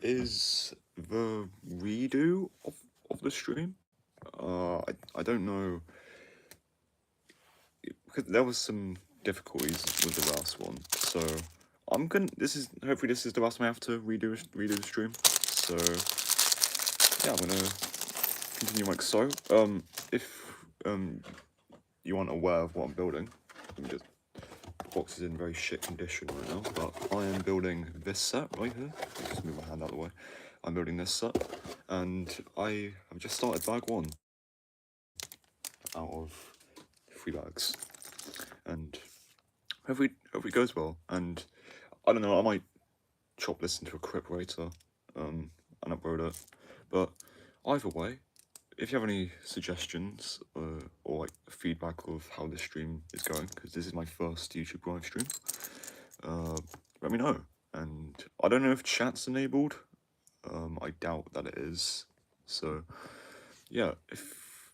is the redo of the stream. I don't know, because there was some difficulties with the last one, so hopefully this is the last time I have to redo the stream. So yeah, I'm gonna continue like so. If you aren't aware of what I'm building, let me just. The box is in very shit condition right now, but I am building this set right here. I'll just move my hand out of the way. I'm building this set, and I have just started bag 1 out of 3 bags, and hopefully it goes well. And I don't know, I might chop this into a clip later, and upload it. But either way, if you have any suggestions or like feedback of how this stream is going, because this is my first YouTube live stream, let me know. And I don't know if chat's enabled. I doubt that it is. So yeah, if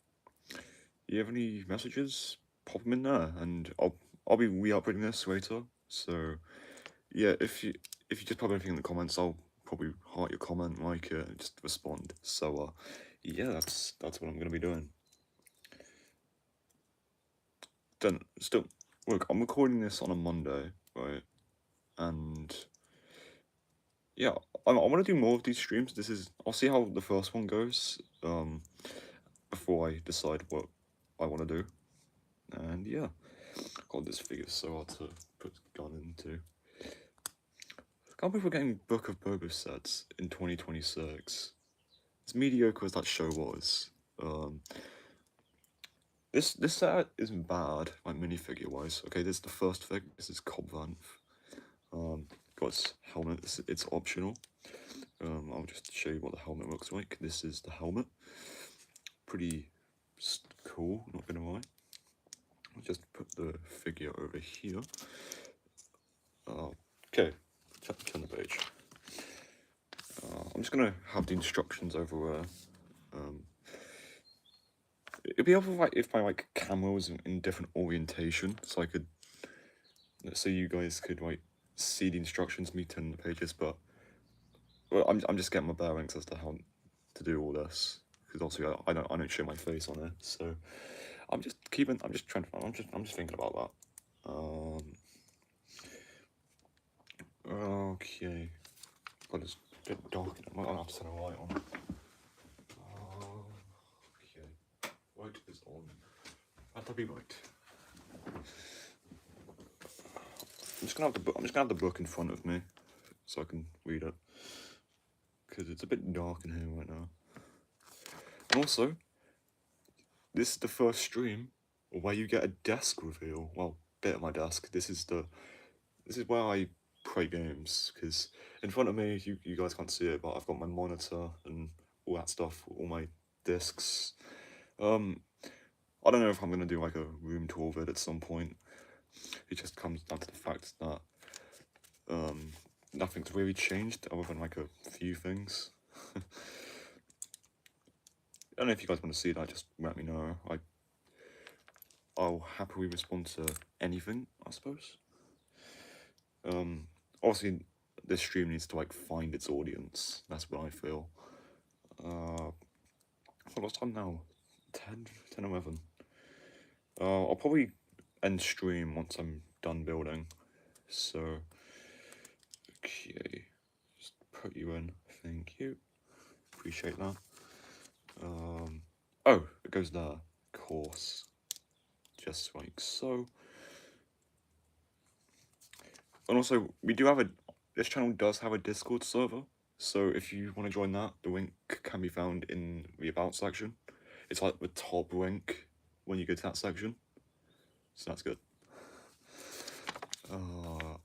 you have any messages, pop them in there, and I'll be re-uploading this later. So yeah, if you just pop anything in the comments, I'll probably heart your comment, like it, and just respond. So yeah, that's what I'm gonna be doing. Then still, look, I'm recording this on a Monday, right? And yeah, I want to do more of these streams. I'll see how the first one goes, before I decide what I want to do. And yeah, God, this figure's so hard to put gun into. Can't believe we're getting Book of Boba sets in 2026. As mediocre as that show was, this set isn't bad, like minifigure wise. Okay, this is the first fig. This is Cobb Vanth. Got its helmet. It's optional. I'll just show you what the helmet looks like. This is the helmet. Pretty cool, not gonna lie. I'll just put the figure over here. Okay, turn the page. I'm just gonna have the instructions over it'd be helpful if my like camera was in different orientation, so I could, so you guys could like see the instructions, me turning the pages. But well, I'm just getting my bearings as to how to do all this, because also I don't show my face on it, so I'm just thinking about that. Okay. God, it's a bit dark. I might have to turn a light on. Okay. Light is on. That'll be right. I'm just gonna have the book in front of me, so I can read it, because it's a bit dark in here right now. And also, this is the first stream where you get a desk reveal. Well, bit of my desk. This is where I play games, because in front of me, you guys can't see it, but I've got my monitor and all that stuff, all my discs. I don't know if I'm gonna do like a room tour of it at some point. It just comes down to the fact that nothing's really changed other than like a few things. I don't know if you guys want to see that, just let me know. I'll happily respond to anything, I suppose. Obviously, this stream needs to like find its audience. That's what I feel. What's time now? 10, 11. I'll probably end stream once I'm done building. So, okay, just put you in. Thank you. Appreciate that. Oh, it goes there. Of course. Just like so. And also, this channel does have a Discord server, so if you want to join that, the link can be found in the About section. It's like the top link when you go to that section, so that's good. And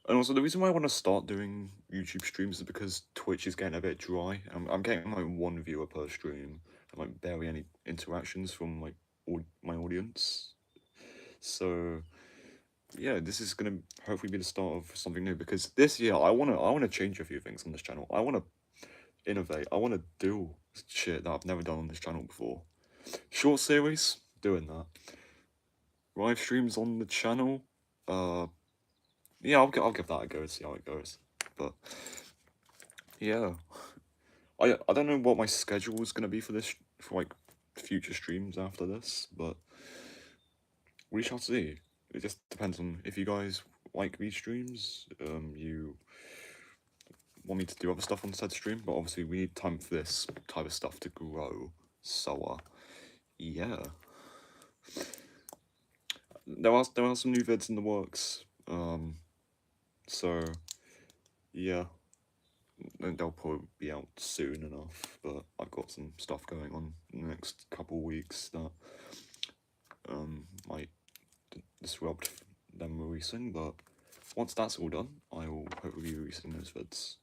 also, the reason why I want to start doing YouTube streams is because Twitch is getting a bit dry. I'm getting like 1 viewer per stream, and like barely any interactions from like my audience. So yeah, this is gonna hopefully be the start of something new, because this year I wanna change a few things on this channel. I wanna innovate. I wanna do shit that I've never done on this channel before. Short series, doing that. Live streams on the channel, yeah, I'll give that a go, see how it goes. But yeah, I don't know what my schedule is gonna be for this, for like future streams after this, but we shall see. It just depends on if you guys like these streams. You want me to do other stuff on said stream, but obviously we need time for this type of stuff to grow. So yeah, there are some new vids in the works. So yeah, they'll probably be out soon enough. But I've got some stuff going on in the next couple of weeks that might disrupt them releasing. But once that's all done, I will hopefully be releasing those vids.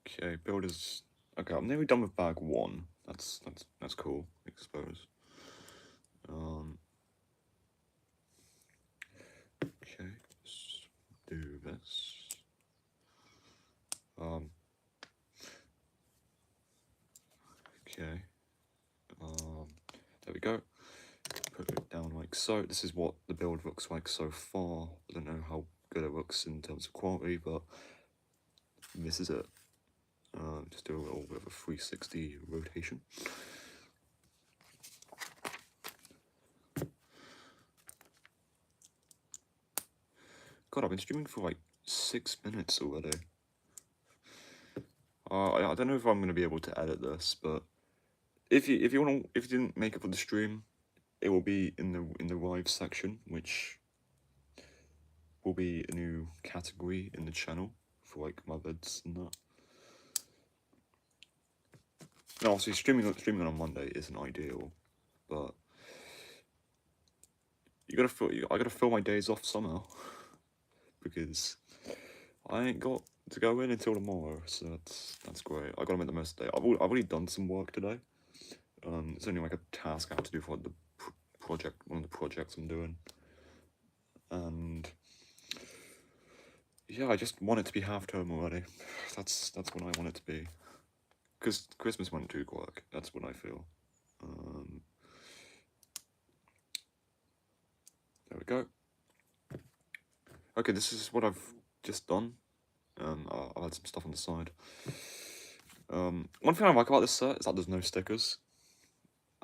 Okay, builders. Okay, I'm nearly done with bag 1. That's cool, I suppose. Okay, let's do this. Okay. There we go. Put it down like so. This is what the build looks like so far. I don't know how good it looks in terms of quality, but this is it. Just do a little bit of a 360 rotation. God, I've been streaming for like 6 minutes already. I don't know if I'm gonna be able to edit this, but if you didn't make it for the stream, it will be in the live section, which will be a new category in the channel for like my vids and that. No, obviously streaming on a Monday isn't ideal, but I gotta fill my days off somehow, because I ain't got to go in until tomorrow, so that's great. I gotta make the most of the day. I've already done some work today. It's only like a task I have to do for like the project, one of the projects I'm doing, and yeah, I just want it to be half term already. That's what I want it to be, because Christmas went too quick. That's what I feel. There we go. Okay, this is what I've just done. I'll add some stuff on the side. One thing I like about this set is that there's no stickers,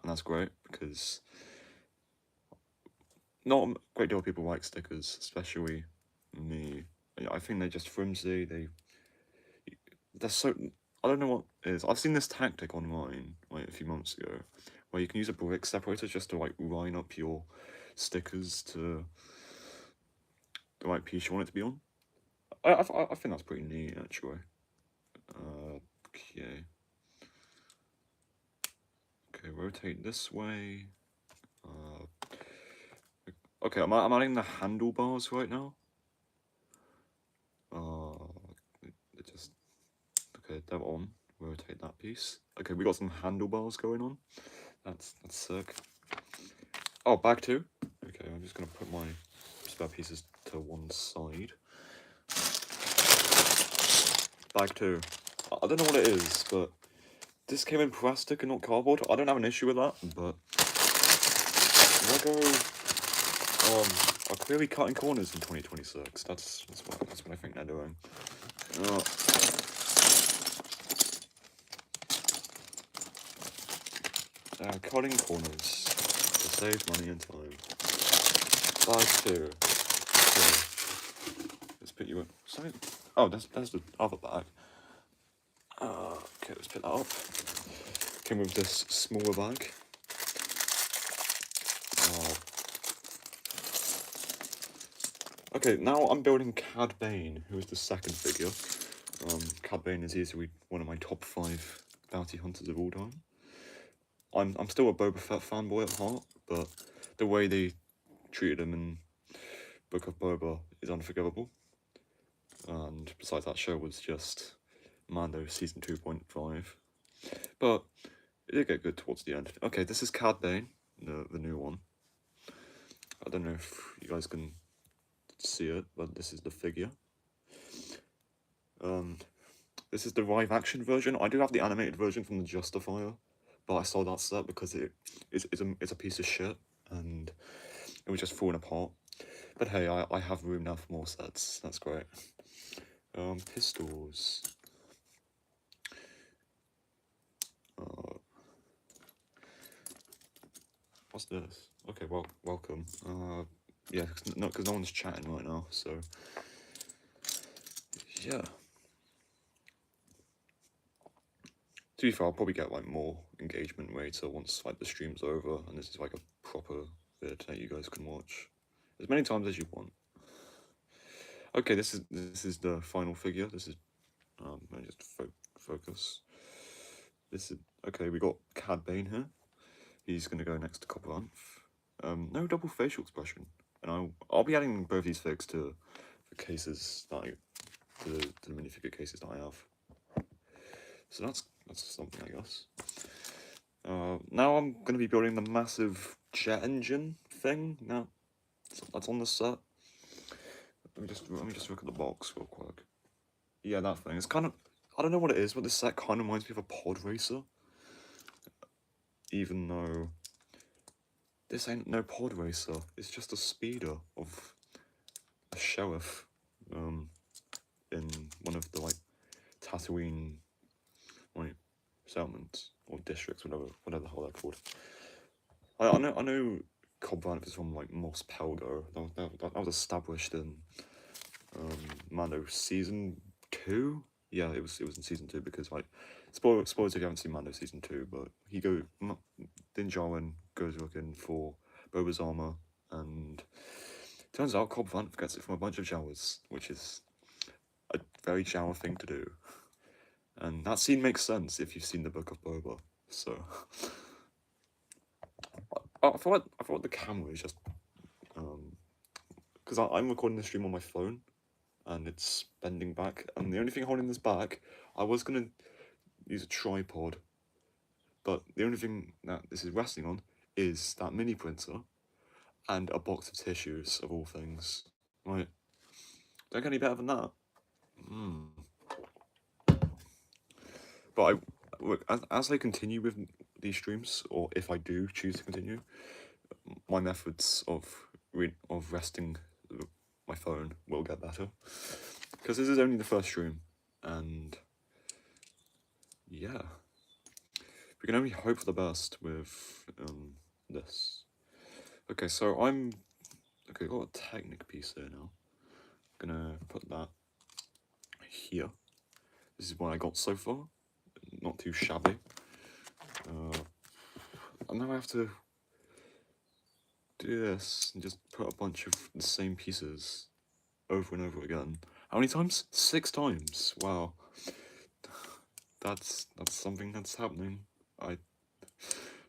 and that's great, because not a great deal of people like stickers, especially me. I think they're just flimsy. They're so, I don't know what it is. I've seen this tactic online like a few months ago, where you can use a brick separator just to like line up your stickers to the right piece you want it to be on. I think that's pretty neat, actually. Okay. Okay, rotate this way. Okay, I'm adding the handlebars right now. Okay, they're on. Rotate that piece. Okay, we got some handlebars going on. That's sick. Oh, bag 2. Okay, I'm just gonna put my spare pieces to one side. Bag 2. I don't know what it is, but this came in plastic and not cardboard. I don't have an issue with that, but Lego are clearly cutting corners in 2026. That's what I think they're doing. They're cutting corners to save money and time. Bag 2. Okay. Let's put you in. Sorry. Oh, that's the other bag. Okay, let's pick that up. Came with this smaller bag. Okay, now I'm building Cad Bane, who is the second figure. Cad Bane is easily one of my top 5 bounty hunters of all time. I'm still a Boba Fett fanboy at heart, but the way they treated him in Book of Boba is unforgivable. And besides, that show was just Mando season 2.5. But it did get good towards the end. Okay, this is Cad Bane, the new one. I don't know if you guys can see it, but this is the figure. This is the live action version. I do have the animated version from the Justifier, but I sold that set because it's a piece of shit and it was just falling apart. But hey, I have room now for more sets. That's great. Pistols. What's this? Okay, well, welcome. Yeah, because no one's chatting right now, so yeah. To be fair, I'll probably get like more engagement later once like the stream's over and this is like a proper vid that you guys can watch as many times as you want. Okay, this is the final figure. This is let me just focus. This is okay. We got Cad Bane here. He's gonna go next to Coppervanth. No double facial expression, and I'll be adding both these figs to the cases that to the minifigure cases that I have. So that's something, I guess. Now I'm going to be building the massive jet engine thing. Now that's on the set. Let me just look at the box real quick. Yeah, that thing. It's kind of, I don't know what it is, but this set kind of reminds me of a pod racer. Even though this ain't no pod racer. It's just a speeder of a sheriff. In one of the like Tatooine like settlements or districts, whatever the hell they're called. I know Coppervanth is from like Mos Pelgo. That was established in Mando season 2. Yeah, it was in season 2 because like spoilers if you haven't seen Mando season 2, but Din Djarin goes looking for Boba's armor, and turns out Coppervanth gets it from a bunch of Jawas, which is a very Jawa thing to do. And that scene makes sense if you've seen the Book of Boba. So I thought the camera is just because I'm recording the stream on my phone and it's bending back, and the only thing holding this back, I was gonna use a tripod, but the only thing that this is resting on is that mini printer and a box of tissues of all things. Right? Don't get any better than that. But look, as I continue with these streams, or if I do choose to continue, my methods of resting my phone will get better. Because this is only the first stream, and yeah, we can only hope for the best with this. Okay, so okay, got a Technic piece here now. I'm gonna put that here. This is what I got so far. Not too shabby. And now I have to do this and just put a bunch of the same pieces over and over again. How many times? 6 times. Wow. That's something that's happening. I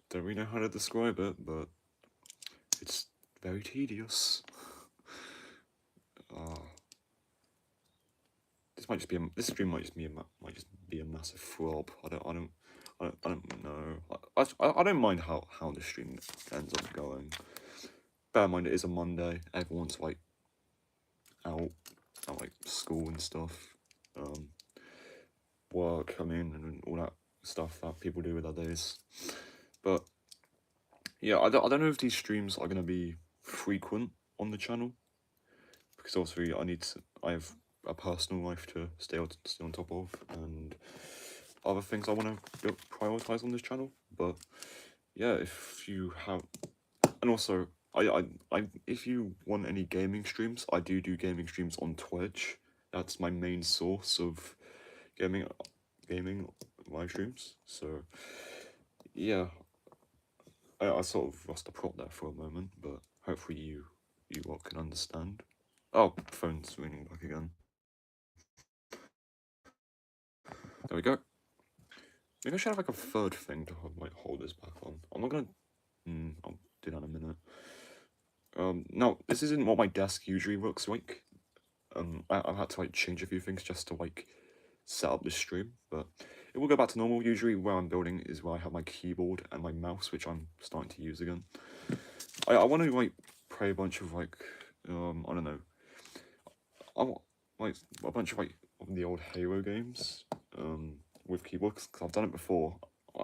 don't really know how to describe it, but it's very tedious. This stream might just be a massive flop. I don't know. I don't mind how the stream ends up going. Bear in mind it is a Monday. Everyone's like out at like school and stuff. Work, and all that stuff that people do with their days. But yeah, I don't know if these streams are gonna be frequent on the channel, because obviously I have a personal life to stay on top of, and other things I want to prioritize on this channel. But yeah, if you have, and also if you want any gaming streams, I do gaming streams on Twitch. That's my main source of gaming live streams. So yeah, I sort of lost the plot there for a moment, but hopefully you all can understand. Oh, phone's ringing back again. There we go. Maybe I should have like a third thing to hold this back on. I'm not gonna. I'll do that in a minute. No, this isn't what my desk usually looks like. I've had to like change a few things just to like set up this stream, but it will go back to normal. Usually where I'm building is where I have my keyboard and my mouse, which I'm starting to use again. I want to like play a bunch of like I don't know. I want like a bunch of like the old Halo games with keyboards, because I've done it before.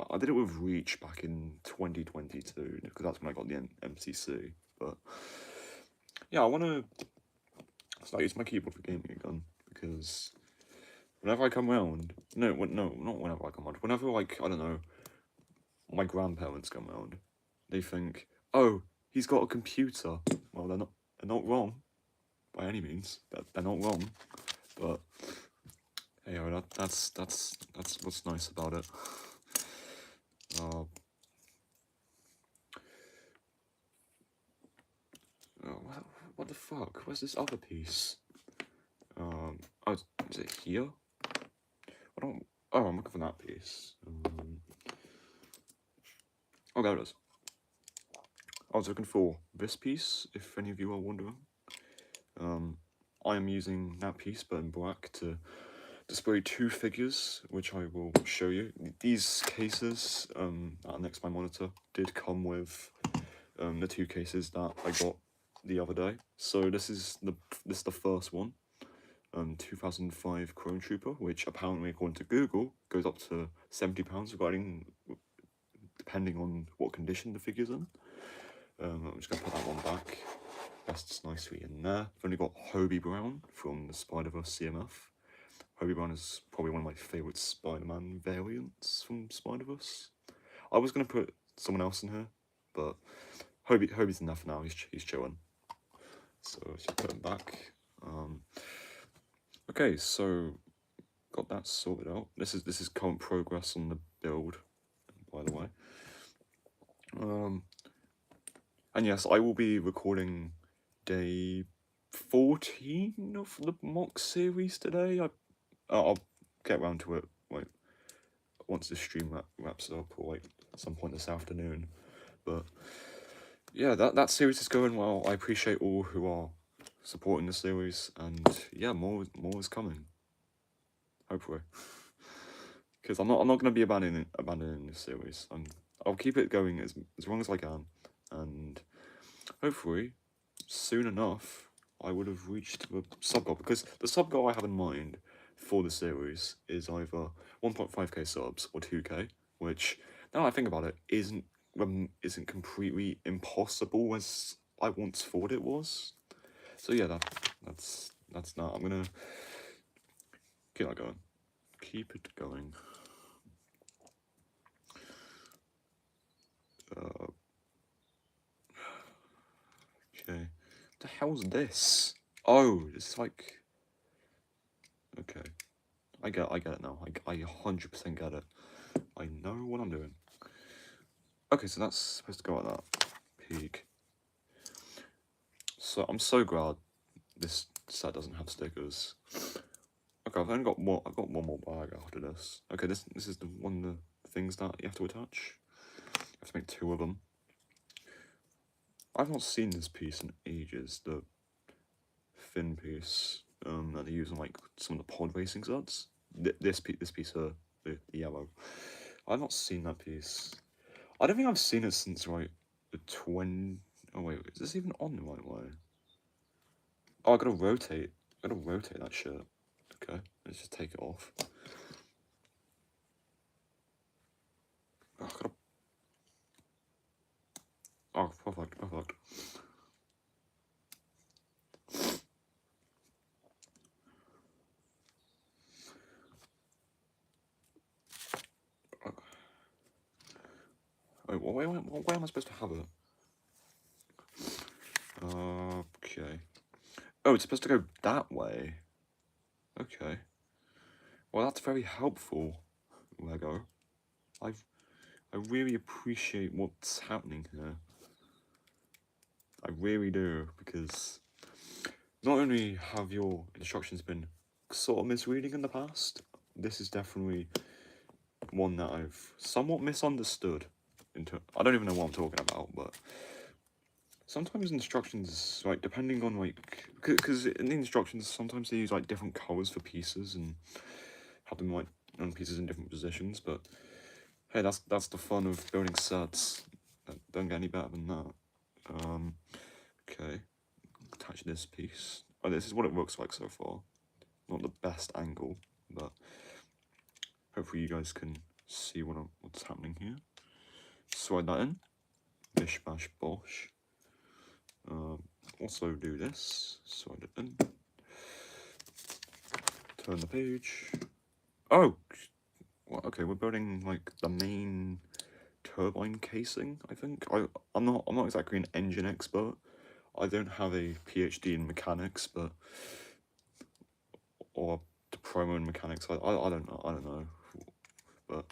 I did it with Reach back in 2022 because that's when I got the MCC. But yeah, I want to start using my keyboard for gaming again, because whenever I come round, no, not whenever I come round, whenever, like, I don't know, my grandparents come round, they think, oh, he's got a computer. Well, they're not wrong, by any means. They're not wrong, but hey, that's what's nice about it. What the fuck? Where's this other piece? Oh, is it here? I don't. Oh, I'm looking for that piece. Oh, there it is. I was looking for this piece, if any of you are wondering. I am using that piece, but in black, to display two figures, which I will show you. These cases, next to my monitor, did come with the two cases that I got the other day. So this is the first one, 2005 Chrome Trooper, which apparently, according to Google, goes up to £70, depending on what condition the figure's in. I'm just going to put that one back. Rests nicely in there. I've only got Hobie Brown from the Spider-Verse CMF. Hobie Brown is probably one of my favourite Spider-Man variants from Spider-Verse. I was going to put someone else in here, but Hobie's enough now. He's chilling. So I should put him back. Okay, so got that sorted out. This is current progress on the build, by the way. And yes, I will be recording day 14 of the mock series today. I'll get around to it once the stream wraps up, or at some point this afternoon. But yeah, that series is going well. I appreciate all who are supporting the series, and yeah, more is coming. Hopefully, because I'm not gonna be abandoning this series. I'll keep it going as long as I can, and hopefully, soon enough, I would have reached the sub goal, because the sub goal I have in mind for the series is either 1.5k subs or 2k, which, now I think about it, isn't completely impossible as I once thought it was. So yeah, that's that. I'm gonna keep that going. Keep it going. Okay. What the hell's this? Oh, it's like. Okay. I get it now. I 100% get it. I know what I'm doing. Okay, so that's supposed to go like that. Peak. So I'm so glad this set doesn't have stickers. Okay, I've only got one. I've got one more bag after this. Okay, this is one of the things that you have to attach. You have to make two of them. I've not seen this piece in ages. The thin piece that they use on some of the pod racing sets. This piece here, the yellow. I've not seen that piece. I don't think I've seen it since the twin. Oh wait, is this even on the right way? Oh, I gotta rotate. That shirt. Okay, let's just take it off. Oh, oh, perfect. Wait, where am I supposed to have it? Okay. Oh, it's supposed to go that way. Okay. Well, that's very helpful, Lego. I really appreciate what's happening here. I really do, because not only have your instructions been sort of misreading in the past, this is definitely one that I've somewhat misunderstood. I don't even know what I'm talking about, but sometimes instructions, depending on because in the instructions sometimes they use different colors for pieces and have them on pieces in different positions. But hey, that's the fun of building sets. Don't get any better than that. Okay, attach this piece. Oh, this is what it looks like so far. Not the best angle, but hopefully you guys can see what's happening here. Slide that in. Bish bash bosh. also do this. Slide it in. Turn the page. Oh, well, okay. We're building like the main turbine casing. I think I'm not exactly an engine expert. I don't have a PhD in mechanics, but or diploma in mechanics. I don't know, but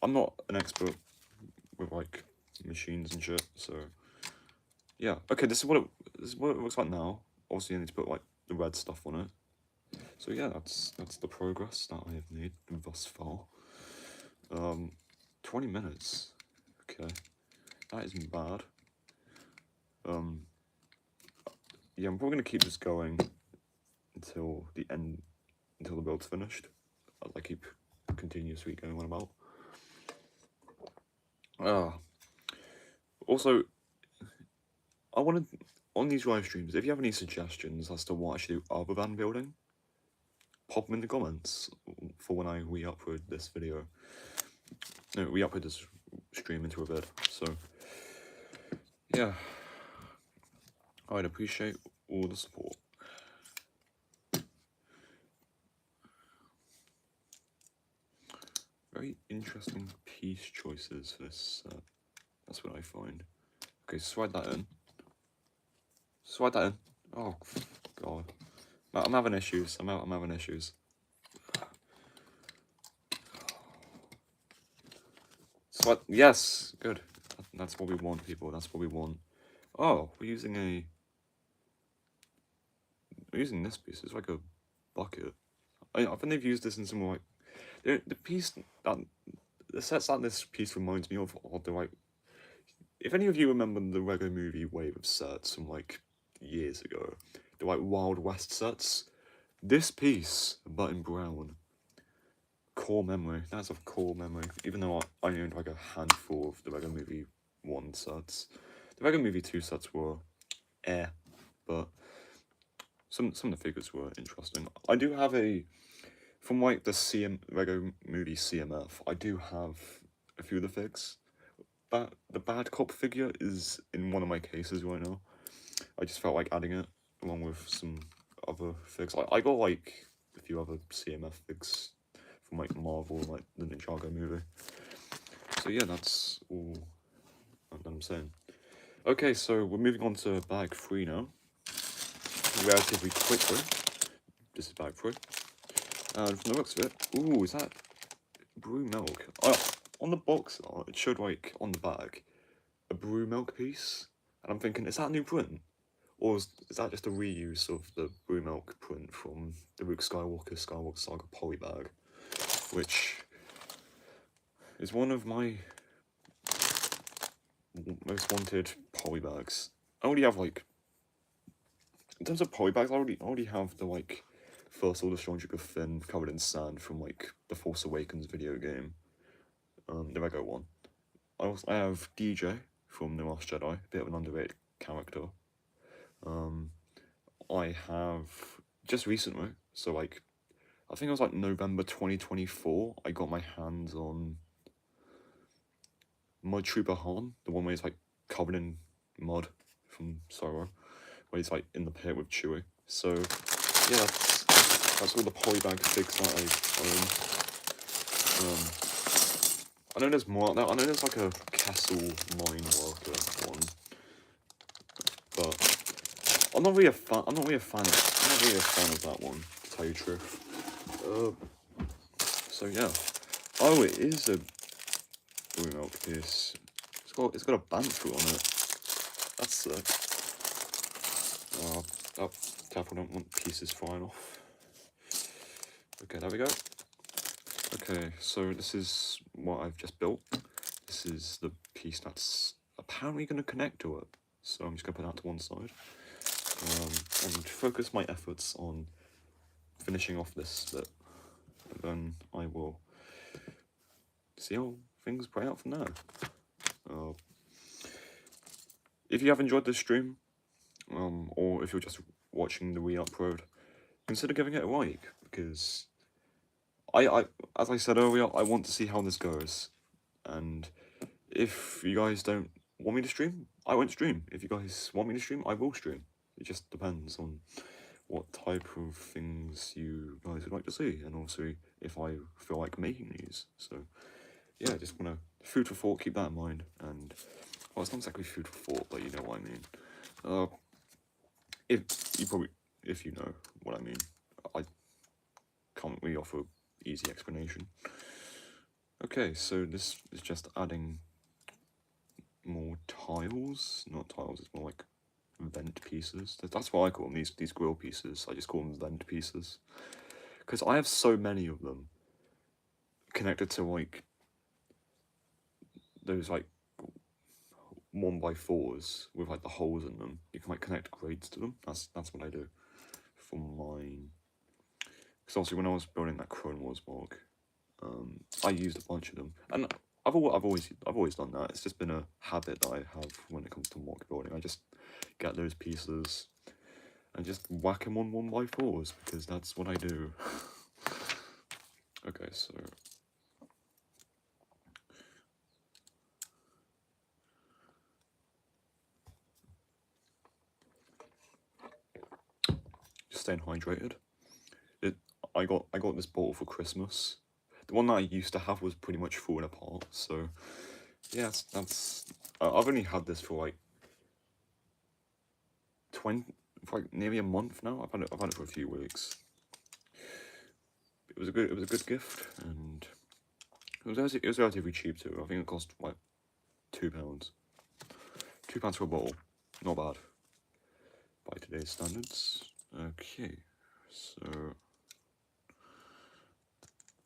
I'm not an expert with like machines and shit. So yeah, okay. This is what it looks like now. Obviously, I need to put like the red stuff on it. So yeah, that's the progress that I have made thus far. 20 minutes. Okay, that isn't bad. Yeah, I'm probably gonna keep this going until the end, until the build's finished. As I keep continuously going on about. Also, I wanted on these live streams, if you have any suggestions as to what I should do other than building, pop them in the comments for when I re-upload this video. No, re-upload this stream into a vid. So yeah, I'd appreciate all the support. Very interesting piece choices for this set. That's what I find. Okay, slide that in. Slide that in. Oh god, I'm having issues. I'm having issues. Slide. Yes, good. That's what we want, people. That's what we want. Oh, we're using this piece. It's like a bucket. I think they've used this in some like the piece that the sets that this piece reminds me of the like. If any of you remember the Lego Movie wave of sets from like years ago, the like Wild West sets, this piece, but in brown. Core memory. That's a core memory. Even though I owned like a handful of the Lego Movie 1 sets, the Lego Movie 2 sets were but some of the figures were interesting. I do have from like the Lego Movie CMF, I do have a few of the figs. But the bad cop figure is in one of my cases right now. I just felt like adding it along with some other figs. I got like a few other CMF figs from like Marvel, like the Ninjago movie. So yeah, that's all that I'm saying. Okay, so we're moving on to bag 3 now. Relatively quickly. This is bag 3. And from the looks of it, ooh, is that brew milk? On the box art, it showed like on the bag a brew milk piece, and I'm thinking, is that a new print, or is that just a reuse of the brew milk print from the Luke Skywalker Saga polybag, which is one of my most wanted polybags. I already have like, in terms of polybags, I already have the like First Order Stormtrooper Finn covered in sand from like the Force Awakens video game, the Lego one. I have DJ from The Last Jedi, a bit of an underrated character. I have just recently, so like, I think it was like November 2024, I got my hands on Mud Trooper Han, the one where he's like covered in mud from Solo, where he's like in the pit with Chewie. So yeah, that's all the polybag figs that I own. I know there's more. I know there's like a Kessel Mine Worker one, but I'm not really a fan. I'm not really a fan of that one, to tell you the truth. So yeah. Oh, it is a blue milk piece. It's got a banthu on it. That's sick. Oh, careful! Don't want pieces flying off. Okay, there we go. Okay, so this is what I've just built. This is the piece that's apparently going to connect to it. So I'm just going to put that to one side. And focus my efforts on finishing off this bit. And then I will see how things play out from there. If you have enjoyed this stream, or if you're just watching the re-upload, consider giving it a like, because as I said earlier, I want to see how this goes. And if you guys don't want me to stream, I won't stream. If you guys want me to stream, I will stream. It just depends on what type of things you guys would like to see, and also if I feel like making these. So yeah, just wanna food for thought. Keep that in mind. And well, it's not exactly food for thought, but you know what I mean. If you know what I mean, I can't really offer easy explanation. Okay, so this is just adding more tiles, not tiles, it's more like vent pieces. That's what I call them, these grill pieces. I just call them vent pieces. Because I have so many of them connected to like those like 1x4s with like the holes in them. You can like connect grades to them. That's what I do for mine. Because obviously when I was building that Clone Wars mod, I used a bunch of them, and I've always done that. It's just been a habit that I have when it comes to mock building. I just get those pieces and just whack them on 1x4s because that's what I do. Okay, so just staying hydrated. I got this bottle for Christmas. The one that I used to have was pretty much falling apart. So yeah, I've only had this for like nearly a month now. I've had it for a few weeks. It was a good gift, and it was relatively cheap too. I think it cost like £2. £2 for a bottle, not bad by today's standards. Okay, so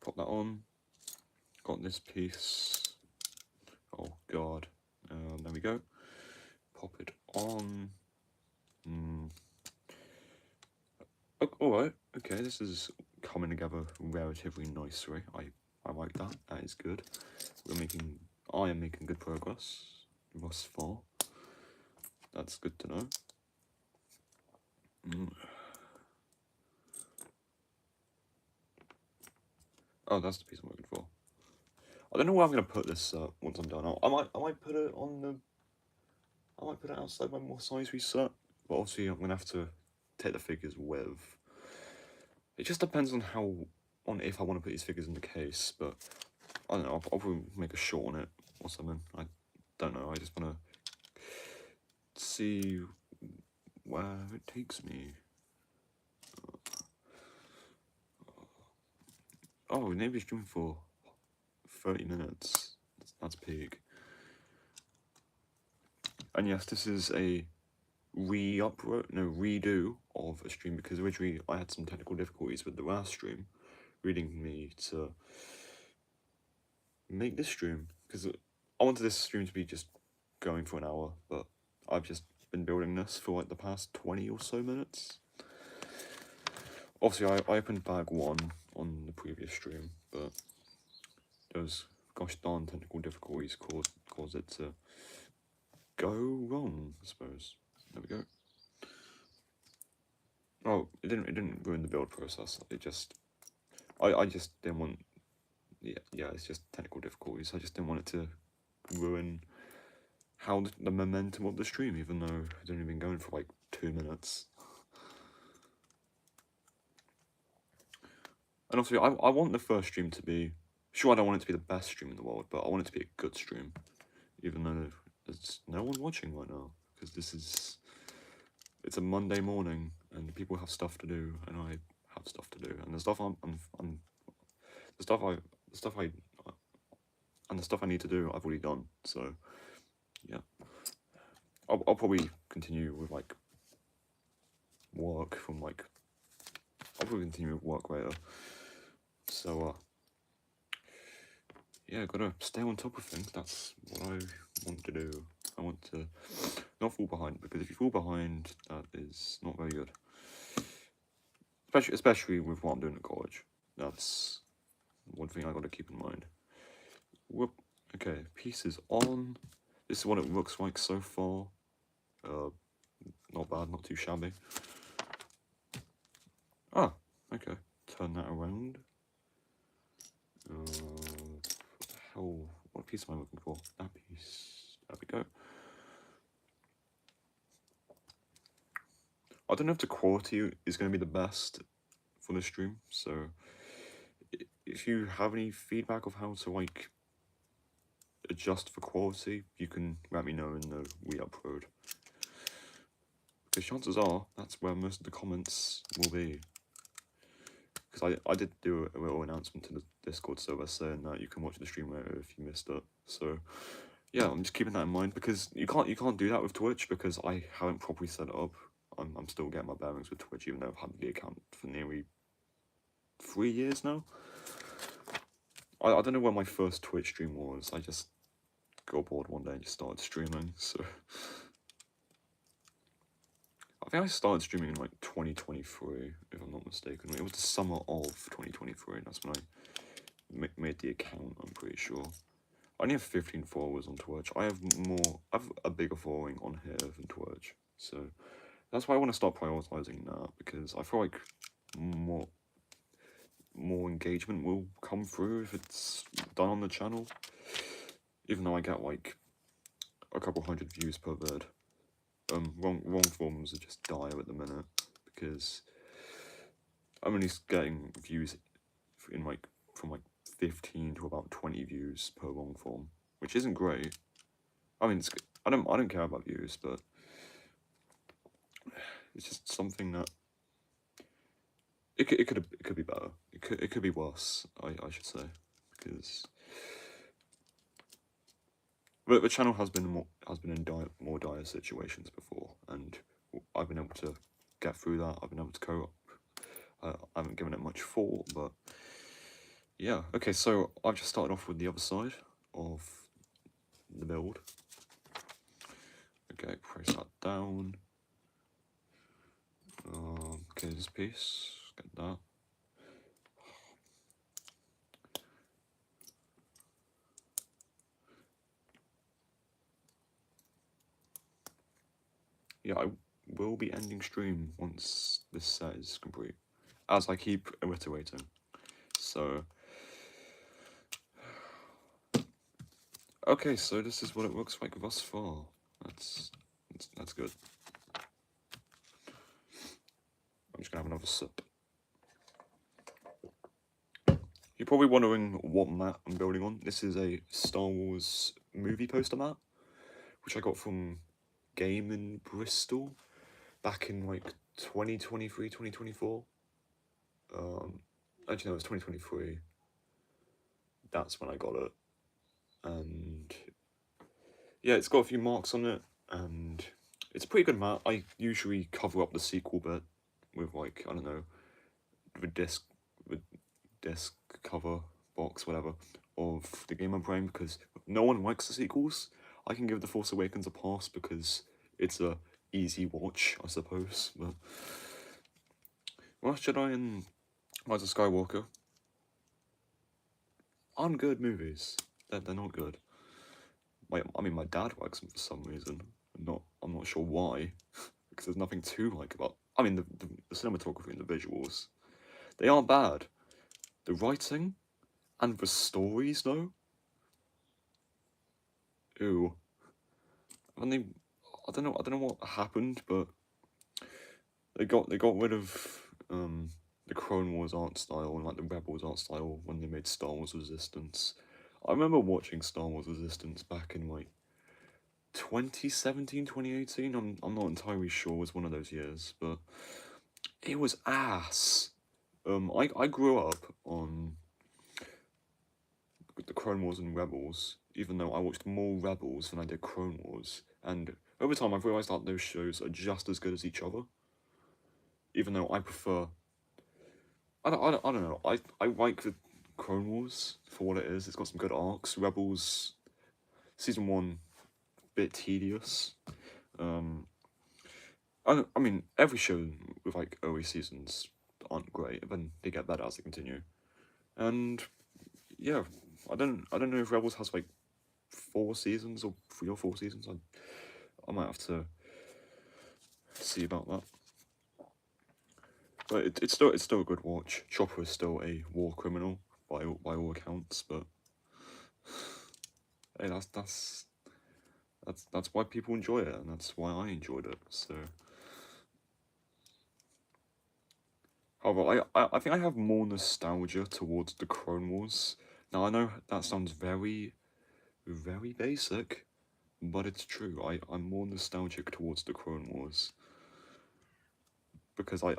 pop that on. Got this piece. Oh god, there we go. Pop it on. Oh, alright, okay, this is coming together relatively nicely. I like that. That is good. I am making good progress thus far. That's good to know. Oh, that's the piece I'm looking for. I don't know where I'm gonna put this once I'm done. I might put it on the. I might put it outside my more size reset, but obviously I'm gonna have to take the figures with. It just depends on if I want to put these figures in the case, but I don't know. I'll probably make a shot on it or something. I don't know. I just wanna see where it takes me. Oh, maybe streaming for 30 minutes. That's big. And yes, this is a redo of a stream, because originally I had some technical difficulties with the last stream, leading me to make this stream, because I wanted this stream to be just going for an hour, but I've just been building this for like the past 20 or so minutes. Obviously I opened bag 1 on the previous stream, but those gosh darn technical difficulties caused it to go wrong, I suppose. There we go. Oh, it didn't ruin the build process. It just, I just didn't want. Yeah, it's just technical difficulties. I just didn't want it to ruin how the momentum of the stream, even though it's only been going for like 2 minutes. And obviously, I want the first stream to be. Sure, I don't want it to be the best stream in the world, but I want it to be a good stream, even though there's no one watching right now, because it's a Monday morning and people have stuff to do, and I have stuff to do, and the stuff I need to do I've already done. So yeah, I'll probably continue with like work from like I'll probably continue with work later. So yeah, gotta stay on top of things. That's what I want to do. I want to not fall behind, because if you fall behind, that is not very good. Especially with what I'm doing at college. That's one thing I gotta keep in mind. Whoop. Okay, pieces on. This is what it looks like so far. Not bad, not too shabby. Ah, okay. Turn that around. What the hell? What piece am I looking for? That piece. There we go. I don't know if the quality is going to be the best for the stream, so if you have any feedback of how to like adjust for quality, you can let me know in the re-upload. Because chances are that's where most of the comments will be. Because I did do a little announcement to the Discord server saying that you can watch the stream later if you missed it. So yeah, I'm just keeping that in mind because you can't do that with Twitch because I haven't properly set it up. I'm still getting my bearings with Twitch even though I've had the account for nearly 3 years now. I don't know when my first Twitch stream was. I just got bored one day and just started streaming. So I think I started streaming in like 2023, if I'm not mistaken. It was the summer of 2023, and that's when I made the account, I'm pretty sure. I only have 15 followers on Twitch. I have a bigger following on here than Twitch. So that's why I want to start prioritizing that, because I feel like more engagement will come through if it's done on the channel. Even though I get like a couple hundred views per vid. Wrong forms are just dire at the minute because I'm only getting views in like from like 15 to about 20 views per long form, which isn't great. I mean, I don't care about views, but it's just something that it could be better. It could be worse. I should say, because the channel has been in more dire situations before, and I've been able to get through that. I've been able to cope. I haven't given it much thought, but yeah. Okay, so I've just started off with the other side of the build. Okay, press that down. Okay, this piece, get that. Yeah, I will be ending stream once this set is complete, as I keep reiterating. So, okay, so this is what it looks like thus far. That's good. I'm just gonna have another sip. You're probably wondering what mat I'm building on. This is a Star Wars movie poster mat, which I got from Game in Bristol back in like 2023, 2024. Actually, no, it was 2023. That's when I got it. And yeah, it's got a few marks on it, and it's a pretty good mat. I usually cover up the sequel bit with like, I don't know, the disc cover box, whatever, of the game I'm playing, because no one likes the sequels. I can give The Force Awakens a pass because it's a easy watch, I suppose, but Last Jedi and Rise of Skywalker aren't good movies. They're not good. I mean, my dad likes them for some reason. I'm not sure why, because there's nothing to like about. I mean, the cinematography and the visuals, they aren't bad. The writing and the stories, though. Ooh, and I don't know what happened, but they got rid of the Clone Wars art style and like the Rebels art style when they made Star Wars Resistance. I remember watching Star Wars Resistance back in like 2017, 2018. I'm not entirely sure. It was one of those years, but it was ass. I grew up on the Clone Wars and Rebels, even though I watched more Rebels than I did Clone Wars. And over time, I've realised that those shows are just as good as each other. Even though I prefer, I don't know. I like the Clone Wars for what it is. It's got some good arcs. Rebels, season 1, bit tedious. I mean, every show with like early seasons aren't great, but then they get better as they continue. And yeah, I don't know if Rebels has like 4 seasons or 3 or 4 seasons. I might have to see about that. But it's still a good watch. Chopper is still a war criminal by all accounts, but hey, that's why people enjoy it, and that's why I enjoyed it. So However, I think I have more nostalgia towards the Clone Wars. Now I know that sounds very, very basic, but it's true. I'm more nostalgic towards the Clone Wars because I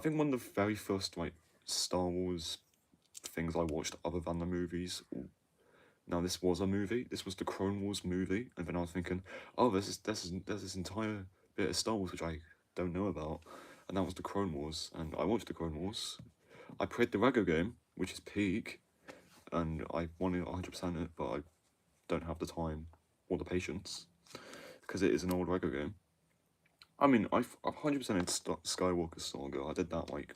think one of the very first like Star Wars things I watched other than the movies. Now this was a movie. This was the Clone Wars movie, and then I was thinking, oh, there's this entire bit of Star Wars which I don't know about, and that was the Clone Wars. And I watched the Clone Wars. I played the Lego game, which is peak, and I wanted 100% it, but I don't have the time or the patience because it is an old Lego game. I mean, I've 100% Skywalker Saga. I did that like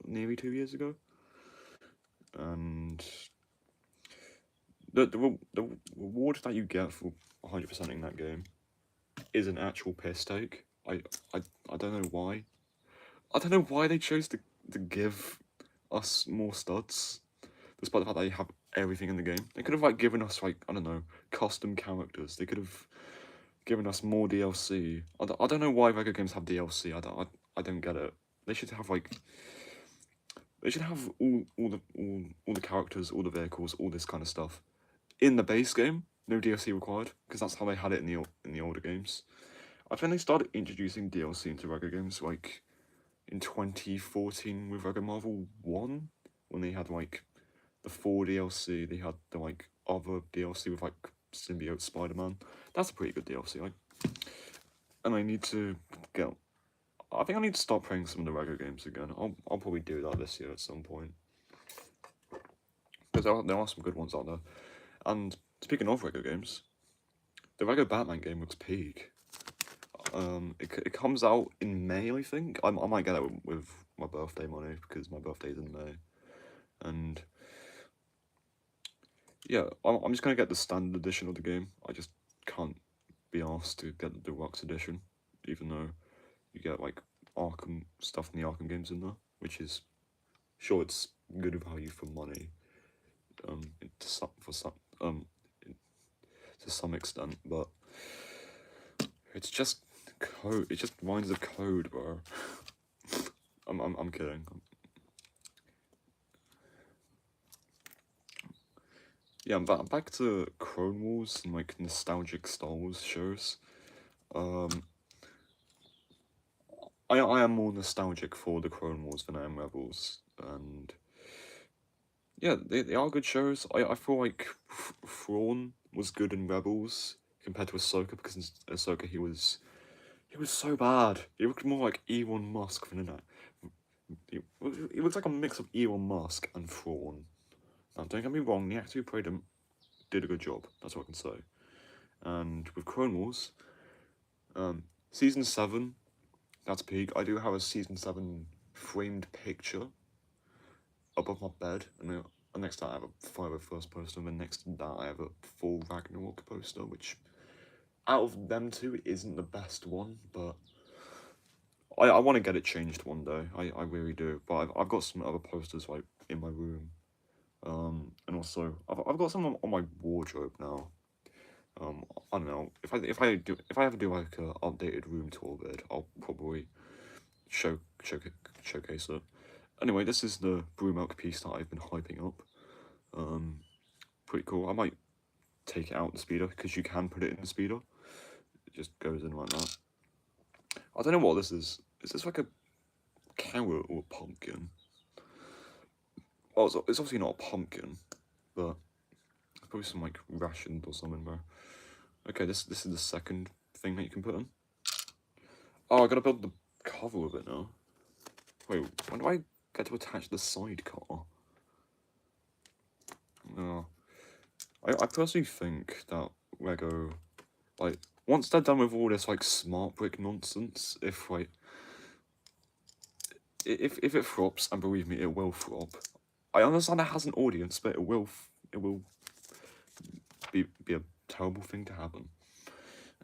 nearly 2 years ago, and the reward that you get for 100%ing that game is an actual piss take. I don't know why. I don't know why they chose to give us more studs, despite the fact that they have everything in the game. They could have like given us like, I don't know, custom characters. They could have given us more DLC. I don't know why Lego games have DLC. I don't get it. They should have like they should have all the characters, all the vehicles, all this kind of stuff in the base game. No DLC required because that's how they had it in the older games. I think they started introducing DLC into Lego games like in 2014 with Lego Marvel 1 when they had like the 4 DLC. They had the like other DLC with like Symbiote Spider-Man. That's a pretty good DLC. And I need to get. I think I need to start playing some of the Lego games again. I'll probably do that this year at some point because there are some good ones out there. And speaking of Lego games, the Lego Batman game looks peak. It comes out in May, I think. I might get it with my birthday money because my birthday's in May, and yeah, I'm just gonna get the standard edition of the game. I just can't be asked to get the deluxe edition, even though you get like Arkham stuff in the Arkham games in there, which is sure it's good value for money. To some extent, but it's just code. It's just lines of code, bro. I'm kidding. Yeah, I'm back to Clone Wars and like nostalgic Star Wars shows. I am more nostalgic for the Clone Wars than I am Rebels, and yeah, they are good shows. I feel like Thrawn was good in Rebels compared to Ahsoka because in Ahsoka he was so bad. He looked more like Elon Musk than that. He looks like a mix of Elon Musk and Thrawn. Now, don't get me wrong, the actor who played him did a good job. That's what I can say. And with Clone Wars, season 7, that's peak. I do have a season 7 framed picture above my bed, and next to that I have a Fire First poster, and then next to that I have a full Ragnarok poster, which out of them two isn't the best one, but I want to get it changed one day. I really do. But I've got some other posters like in my room, and also I've got some on my wardrobe now. I don't know if I ever do like a updated room tour vid, I'll probably showcase it. Anyway, this is the brew milk piece that I've been hyping up. Pretty cool. I might take it out the speeder because you can put it in the speeder. It just goes in like that. I don't know what this is. Is this like a carrot or a pumpkin? Oh, it's obviously not a pumpkin, but it's probably some like rations or something, bro. Okay, this is the second thing that you can put in. Oh, I gotta build the cover with it now. Wait, when do I get to attach the sidecar? No. I personally think that Lego, like, once they're done with all this, like, smart brick nonsense, if it flops, and believe me, it will flop. I understand it has an audience, but it will be a terrible thing to happen.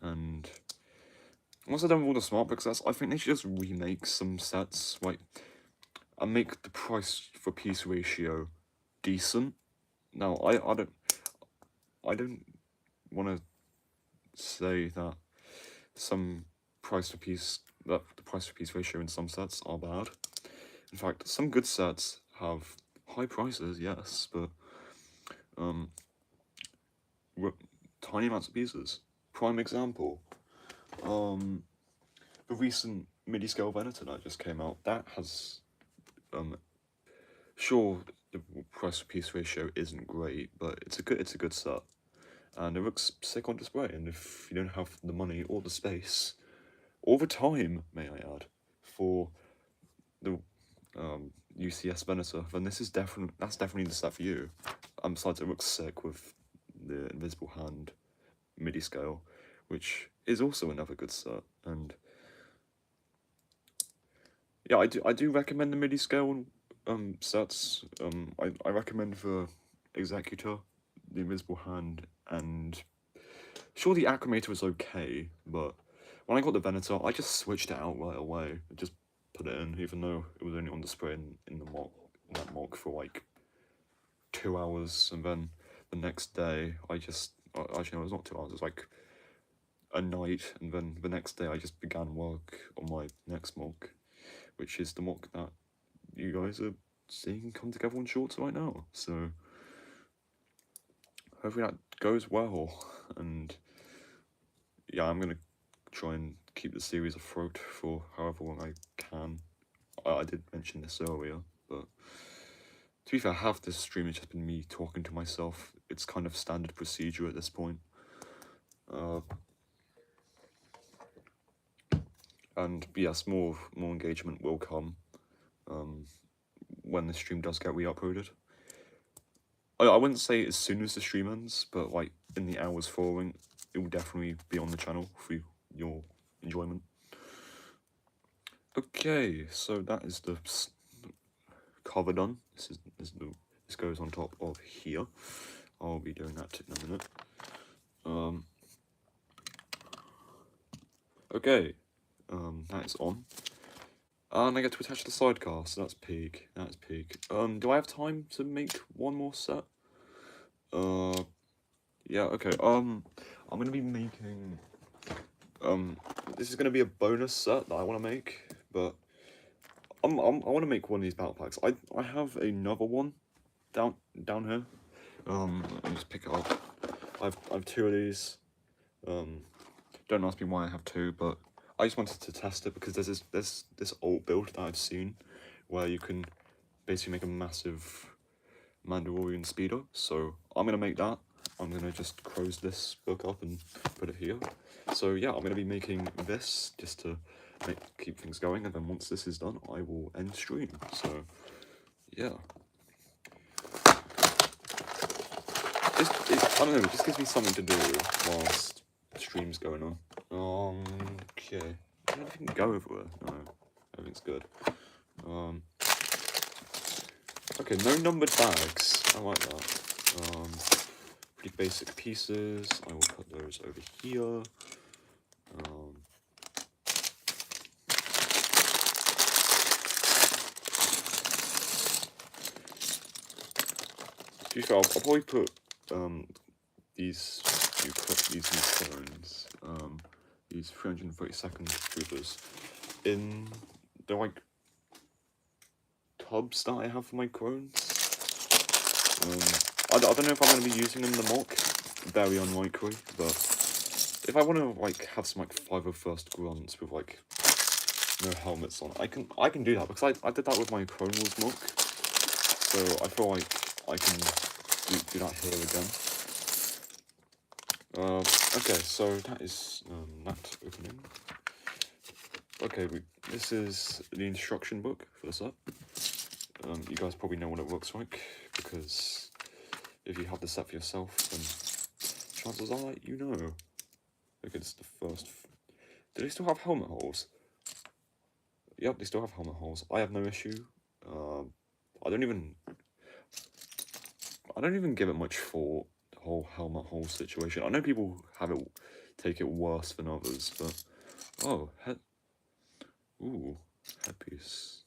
And once they're done with all the smart brick sets, I think they should just remake some sets, like, and make the price for piece ratio decent. Now, I don't want to say that the price per piece ratio in some sets are bad, In fact, some good sets have high prices, yes, but tiny amounts of pieces. Prime example, the recent MIDI scale Venator that just came out, that has, sure, the price to piece ratio isn't great, but it's a good set, and it looks sick on display. And if you don't have the money or the space, or the time, may I add, for the UCS Venator, then that's definitely the set for you. Besides, it looks sick with the invisible hand MIDI scale, which is also another good set. And yeah, I do recommend the MIDI scale sets. I recommend the Executor, the invisible hand, and sure, the Acclimator was okay, but when I got the Venator, I just switched it out right away. I just put it in, even though it was only on display in that mock for like 2 hours, and then the next day actually no, it was not 2 hours, it was like a night, and then the next day I just began work on my next mock, which is the mock that you guys are seeing come together on shorts right now. So hopefully that goes well, and yeah, I'm gonna try and keep the series afloat for however long I can. I did mention this earlier, but to be fair, half this stream has just been me talking to myself. It's kind of standard procedure at this point. And yes, more engagement will come when the stream does get re-uploaded. I wouldn't say as soon as the stream ends, but like in the hours following, it will definitely be on the channel for your enjoyment. Okay, so that is the cover done. This goes on top of here. I'll be doing that in a minute. Okay, that is on. And I get to attach the sidecar, so that's peak. That's peak. Do I have time to make one more set? Yeah, okay. I'm gonna be making. This is gonna be a bonus set that I want to make, but I want to make one of these battle packs. I have another one down here. Let me just pick it up. I have 2 of these. Don't ask me why I have 2, but I just wanted to test it because there's this old build that I've seen where you can basically make a massive Mandalorian speeder. So I'm gonna make that. I'm gonna just close this book up and put it here. So yeah, I'm gonna be making this just to keep things going, and then once this is done, I will end stream. So yeah, I don't know. It just gives me something to do whilst the stream's going on. Okay. Is anything go everywhere? No, everything's good. Okay, no numbered bags. I like that. Pretty basic pieces. I will put those over here. To be fair, I'll probably put these new clones, these 332nd troopers, in the like tubs that I have for my clones. I don't know if I'm going to be using them in the mock, very unlikely, but if I want to like have some like 501st grunts with like no helmets on, I can do that, because I did that with my Clone Wars mock, so I feel like I can do that here again. Okay, so that is that opening. Okay, this is the instruction book for the set. You guys probably know what it looks like, because if you have the set for yourself, then chances are you know. Okay, it's the first. Do they still have helmet holes? Yep, they still have helmet holes. I have no issue. I don't even give it much thought, the whole helmet hole situation. I know people take it worse than others, but oh, headpiece.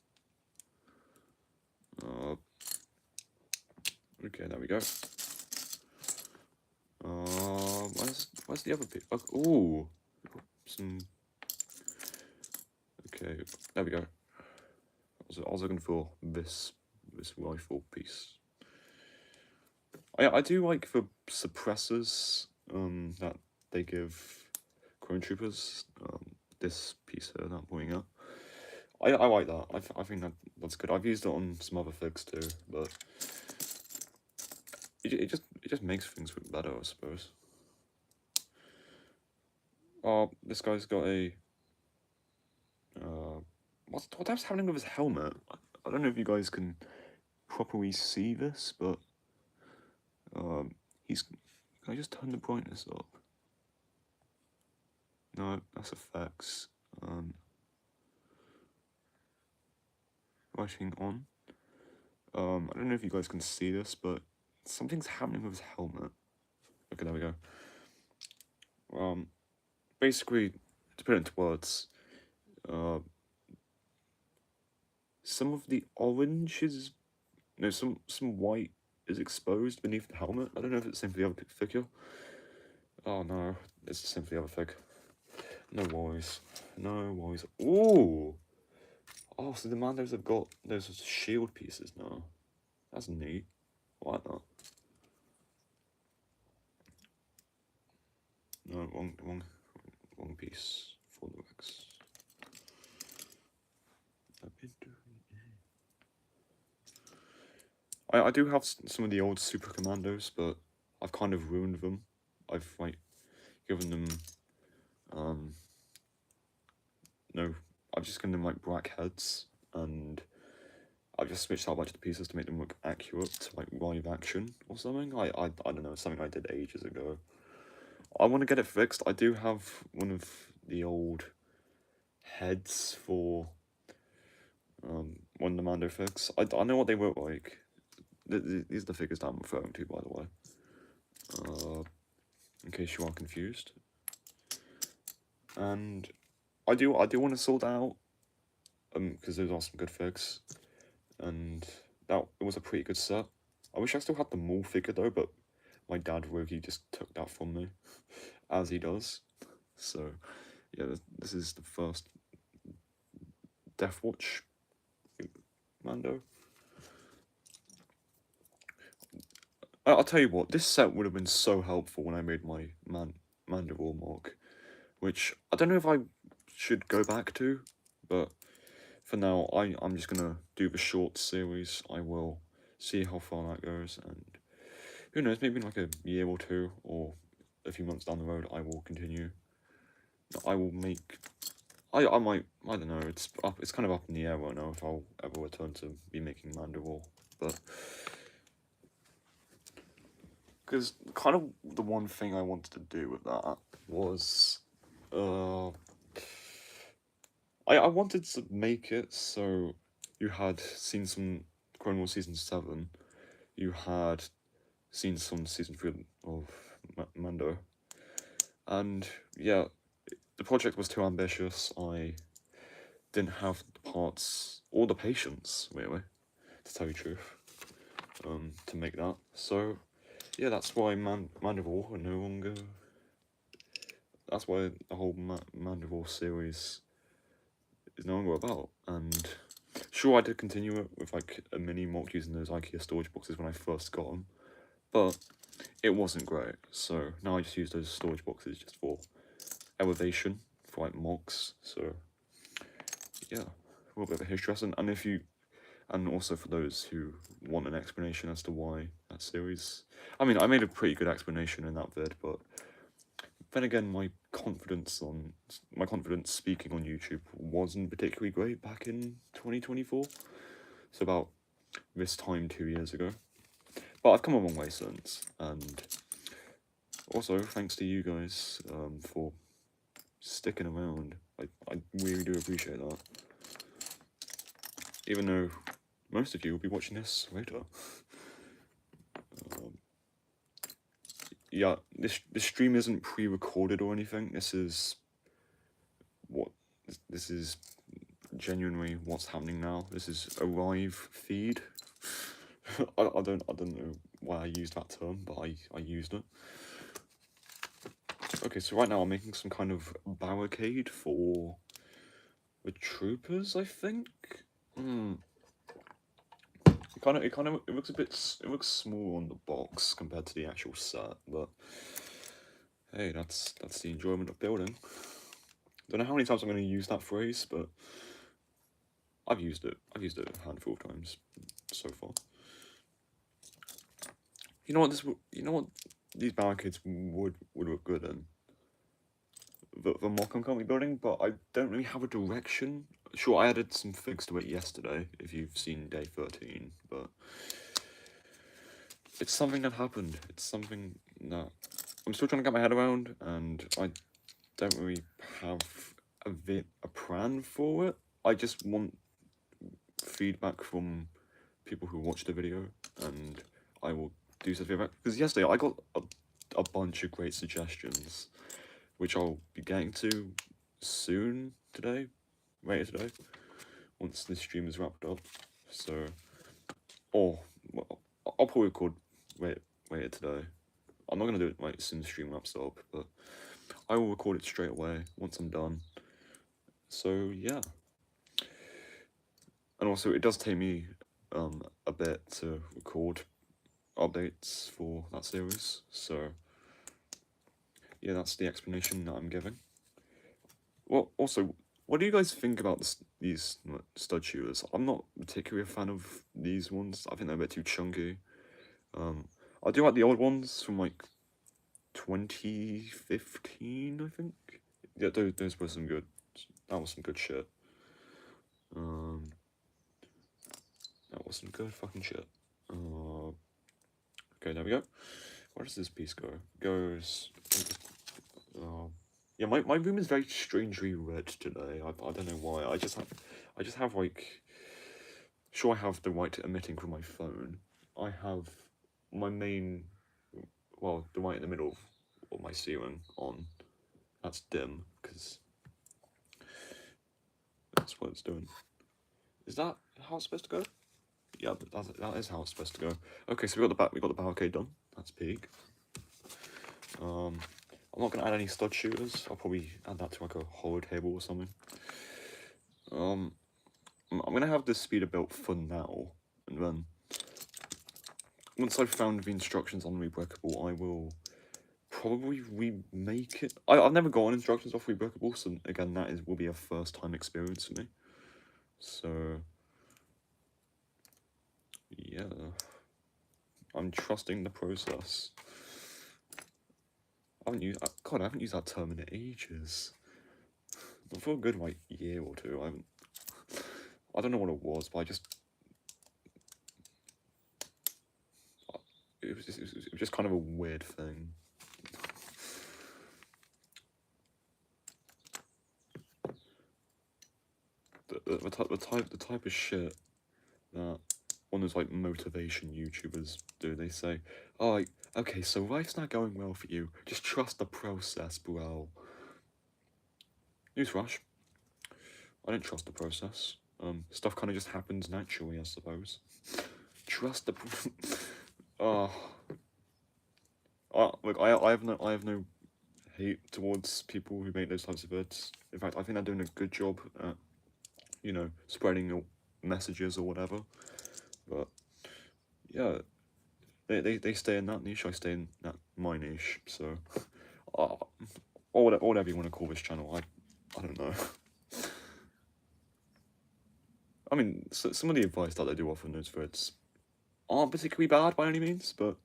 Okay, there we go. Where's the other piece? Ooh, some. Okay, there we go. I was looking for this rifle piece. I do like the suppressors that they give Clone Troopers. This piece here, that pointing up. I like that. I think that's good. I've used it on some other figs too, but it just makes things look better, I suppose. Oh, this guy's got a what's happening with his helmet? I don't know if you guys can properly see this, but he's. Can I just turn the brightness up? No, that's effects. Writing on. I don't know if you guys can see this, but something's happening with his helmet. Okay, there we go. Basically, to put it into words, some of the orange is, no, some white is exposed beneath the helmet. I don't know if it's the same for the other figure. Oh no, it's the same for the other fig. No worries. No worries. Ooh! Oh, so the Mandos have got those shield pieces now. That's neat. I like that. No, wrong piece for the Rex. I do have some of the old Super Commandos, but I've kind of ruined them. I've like given them no, I've just given them like black heads, and I've just switched out a bunch of the pieces to make them look accurate to like live action or something. I don't know, something I did ages ago. I want to get it fixed. I do have one of the old heads for one of the Mando figs. I know what they look like. These are the figures that I'm referring to, by the way. In case you are confused. And I do want to sort out because those are some good figs, and it was a pretty good set. I wish I still had the Maul figure though, but my dad really just took that from me, as he does. So yeah, this is the first Death Watch Mando. I'll tell you what, this set would have been so helpful when I made my Mando Warmark, which I don't know if I should go back to, but for now, I'm just gonna do the short series. I will see how far that goes, and who knows, maybe in like a year or two, or a few months down the road, I will continue. I will make. I might. I don't know. It's kind of up in the air right now if I'll ever return to be making Mandalore, but because kind of the one thing I wanted to do with that was, I wanted to make it so you had seen some Clone Wars Season 7, you had seen some Season 3 of Mando, and yeah, the project was too ambitious. I didn't have the parts or the patience, really, to tell you the truth, to make that. So yeah, that's why Mandalore are no longer. That's why the whole Mandalore series is no longer about. And sure, I did continue it with like a mini mock using those IKEA storage boxes when I first got them, but it wasn't great. So now I just use those storage boxes just for elevation, for like mocks. So yeah, a little bit of a history lesson. And if you, and also for those who want an explanation as to why that series. I mean, I made a pretty good explanation in that vid, but then again, my confidence speaking on YouTube wasn't particularly great back in 2024. So about this time 2 years ago. But I've come a long way since, and also thanks to you guys for sticking around. I really do appreciate that. Even though most of you will be watching this later. Yeah, this stream isn't pre-recorded or anything. This is genuinely what's happening now. This is a live feed. I don't know why I used that term, but I used it. Okay, so right now I'm making some kind of barricade for the troopers, I think. It looks a bit, it looks small on the box compared to the actual set, but hey, that's the enjoyment of building. Don't know how many times I'm going to use that phrase, but I've used it a handful of times so far. You know what these barricades would look good in? The mock I'm currently building, but I don't really have a direction. Sure, I added some figs to it yesterday, if you've seen day 13, but it's something that happened. It's something that I'm still trying to get my head around, and I don't really have a plan for it. I just want feedback from people who watch the video, and I will do something about it. Because yesterday I got a bunch of great suggestions, which I'll be getting to soon today, later today, once this stream is wrapped up. So, or well, I'll probably record later today. I'm not gonna do it like as soon as the stream wraps up, but I will record it straight away once I'm done. So yeah. And also, it does take me a bit to record updates for that series, so yeah, that's the explanation that I'm giving. Well, also, what do you guys think about these stud shooters? I'm not particularly a fan of these ones. I think they're a bit too chunky. I do like the old ones from like 2015, I think. Yeah, those were some good. That was some good shit. That was some good fucking shit. Okay, there we go. Where does this piece go? Goes. Yeah, my room is very strangely red today. I don't know why. I just have like. Sure, I have the white emitting from my phone. I have my main, well, the white in the middle of my ceiling on. That's dim because that's what it's doing. Is that how it's supposed to go? Yeah, that is how it's supposed to go. Okay, so we got the barricade done. That's big. I'm not gonna add any stud shooters. I'll probably add that to like a horror table or something. I'm gonna have this speeder built for now, and then once I've found the instructions on Rebreakable, I will probably remake it. I've never gotten instructions off Rebreakable, so again, will be a first time experience for me. So yeah, I'm trusting the process. I haven't used that term in ages. For a good like year or two. I don't know what it was, but it was just kind of a weird thing. The type of shit that one of those like motivation YouTubers do. They say, "Oh, like, okay, so life's not going well for you. Just trust the process, bro." Newsflash. I don't trust the process. Stuff kind of just happens naturally, I suppose. Trust the. Look, I have no hate towards people who make those types of vids. In fact, I think they're doing a good job at, you know, spreading messages or whatever. But yeah, they stay in that niche. I stay in my niche. So, or whatever you want to call this channel. I don't know. I mean, some of the advice that they do offer in those vids aren't particularly bad by any means, but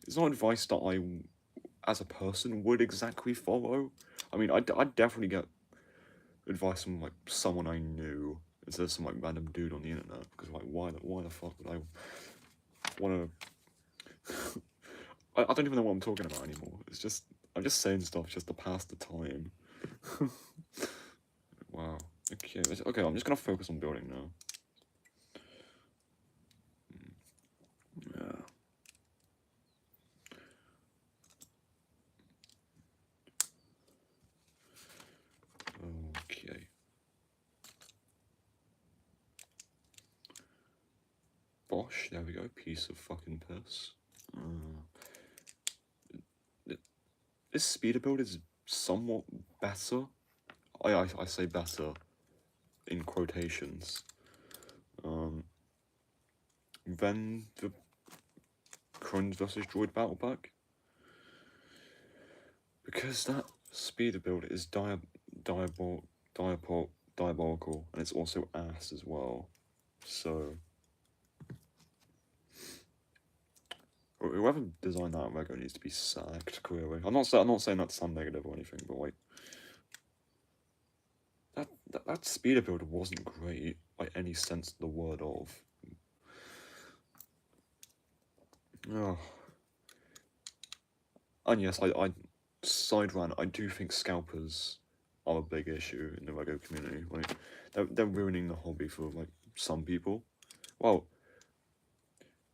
it's not advice that I, as a person, would exactly follow. I mean, I'd definitely get advice from like someone I knew instead of some like random dude on the internet, because like why the fuck would I want to? I don't even know what I'm talking about anymore. It's just I'm just saying stuff just to pass the time. Wow. Okay. I'm just gonna focus on building now. Yeah. Okay. Bosh, there we go, piece of fucking piss. This speeder build is somewhat better. I say better in quotations than the Crohn's vs. Droid battle pack. Because that speeder build is diabolical, and it's also ass as well. So whoever designed that Lego needs to be sacked, clearly. I'm not saying that to sound negative or anything, but like that speeder build wasn't great by any sense of the word of. Oh. And yes, I side rant, I do think scalpers are a big issue in the Lego community. Like they're ruining the hobby for like some people. Well,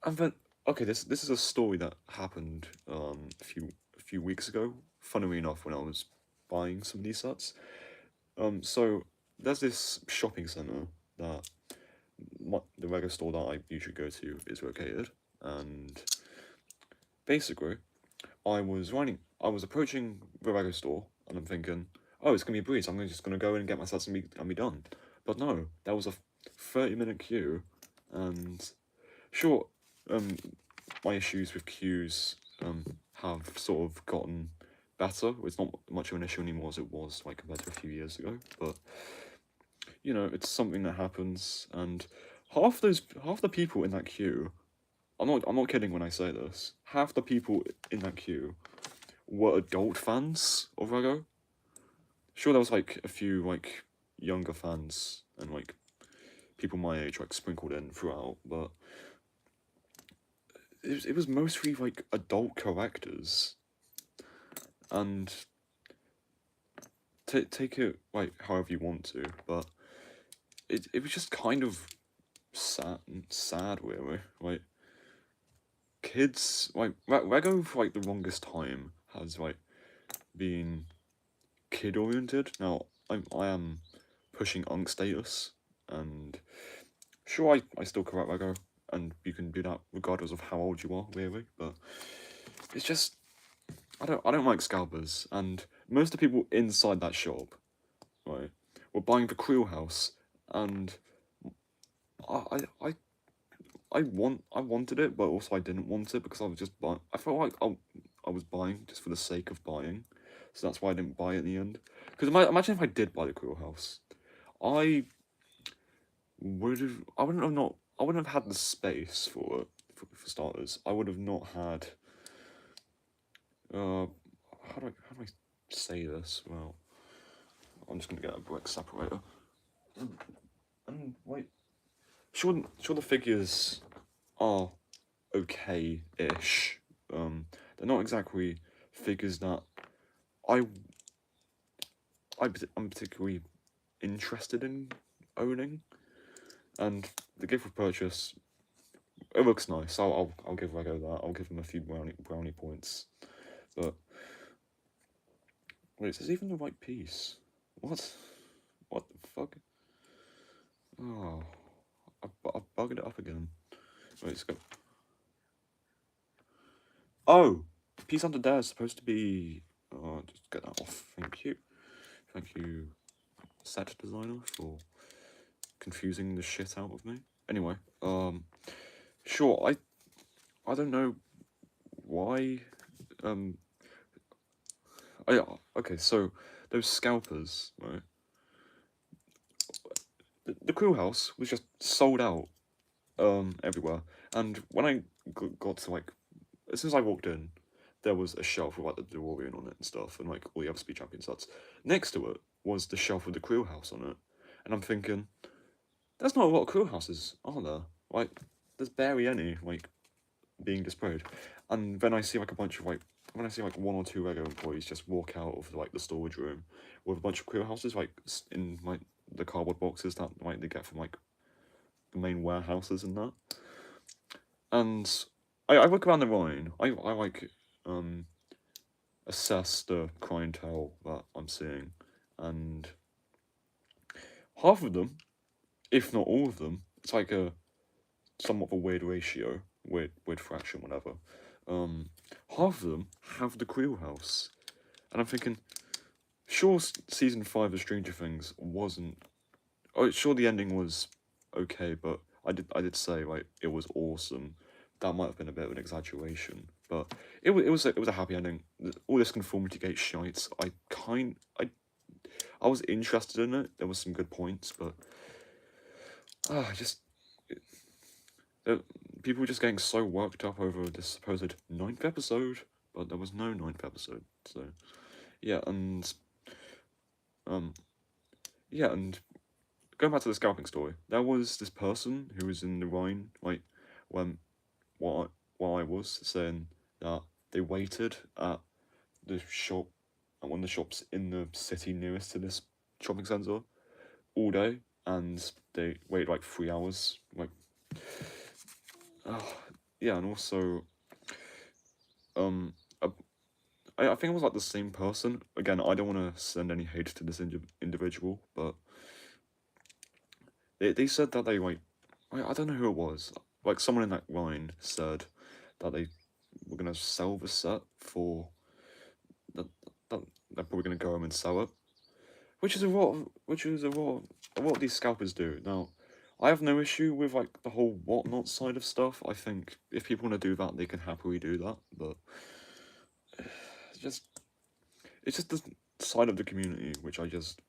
and then okay, this is a story that happened a few weeks ago. Funnily enough, when I was buying some of these sets. So there's this shopping center that the Lego store that I usually go to is located, and basically, I was approaching the Lego store, and I'm thinking, oh, it's gonna be a breeze. I'm just gonna go in and get my sets and be done. But no, there was a 30-minute queue, and sure, my issues with queues have sort of gotten better. It's not much of an issue anymore as it was like compared to a few years ago, but you know, it's something that happens, and half the people in that queue, I'm not kidding when I say this, half the people in that queue were adult fans of Lego. Sure, there was like a few like younger fans and like people my age like sprinkled in throughout, but it was mostly like adult collectors. And take it like however you want to, but it was just kind of sad really. Like kids, like Lego for like the longest time has like been kid oriented. Now I am pushing unk status, and sure I still correct Lego, and you can do that regardless of how old you are really, but it's just I don't like scalpers, and most of the people inside that shop, right, were buying the Creel house, and I wanted it, but also I didn't want it because I was just buying. I felt like I was buying just for the sake of buying, so that's why I didn't buy it in the end. Because imagine if I did buy the Creel house, I wouldn't have had the space for it. For starters, I would have not had. How do I say this? Well, I'm just gonna get a brick separator. And wait, sure the figures are okay-ish. They're not exactly figures that I'm particularly interested in owning. And the gift of purchase, it looks nice. I'll give Lego that. I'll give them a few brownie points. But wait, is this even the right piece? What the fuck? Oh, I've bugged it up again. Wait, let's go. Oh, the piece under there is supposed to be. Just get that off. Thank you, set designer, for confusing the shit out of me. Anyway, sure. I don't know why. Okay, so those scalpers, right? The Creel house was just sold out, everywhere. And when I got to like, as soon as I walked in, there was a shelf with like the DeLorean on it and stuff, and like all the other Speed Champion sets. Next to it was the shelf with the Creel house on it, and I'm thinking, there's not a lot of Creel houses, are there? Like, there's barely any like being displayed. And then I see like a bunch of like, when I see like one or two Lego employees just walk out of like the storage room with a bunch of Creel houses like in like the cardboard boxes that like they get from like the main warehouses and that. And I look around the line. I like assess the clientele that I'm seeing, and half of them, if not all of them, it's like a somewhat of a weird ratio, weird fraction, whatever. Half of them have the Creel house, and I'm thinking, sure, season 5 of Stranger Things wasn't. Oh, sure, the ending was okay, but I did say like it was awesome. That might have been a bit of an exaggeration, but it was it was a happy ending. All this conformity gate shite. I was interested in it. There was some good points, but just people were just getting so worked up over this supposed 9th episode, but there was no 9th episode. So yeah, and yeah, and going back to the scalping story, there was this person who was in the Rhine, like when while I was saying that they waited at the shop at one of the shops in the city nearest to this shopping centre all day, and they waited like 3 hours. Like, yeah, and also, I think it was like the same person. Again, I don't want to send any hate to this individual, but they said that they like, I don't know who it was. Like someone in that line said that they were gonna sell the set for that, they're probably gonna go home and sell it, which is a lot these scalpers do. Now, I have no issue with like the whole whatnot side of stuff. I think if people want to do that, they can happily do that. But it's just the side of the community which I just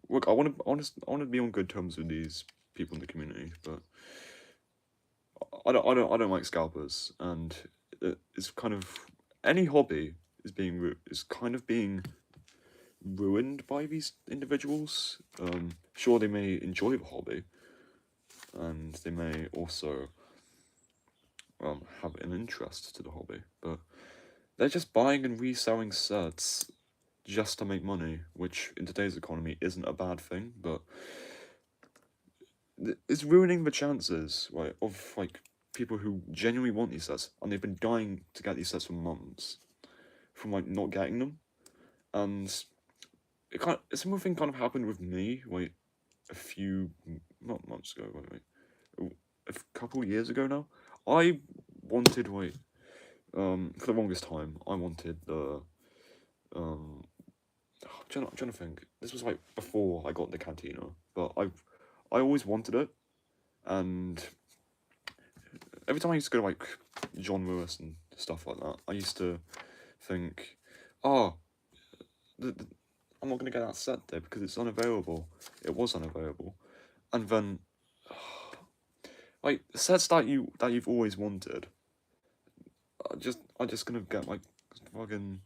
look. I want to be on good terms with these people in the community, but I don't like scalpers, and it's kind of any hobby is kind of being ruined by these individuals. Sure, they may enjoy the hobby, and they may also have an interest to the hobby, but they're just buying and reselling sets just to make money, which in today's economy isn't a bad thing, but it's ruining the chances, right, of like people who genuinely want these sets, and they've been dying to get these sets for months, from like not getting them, and a similar thing kind of happened with me, like a few not months ago, a couple of years ago now. I wanted like for the longest time I wanted the I'm trying to think. This was like before I got the Cantina, but I always wanted it, and every time I used to go to like John Lewis and stuff like that, I used to think, oh, I'm not gonna get that set there because it's unavailable. It was unavailable, and then like sets that you've always wanted, I just gonna get like fucking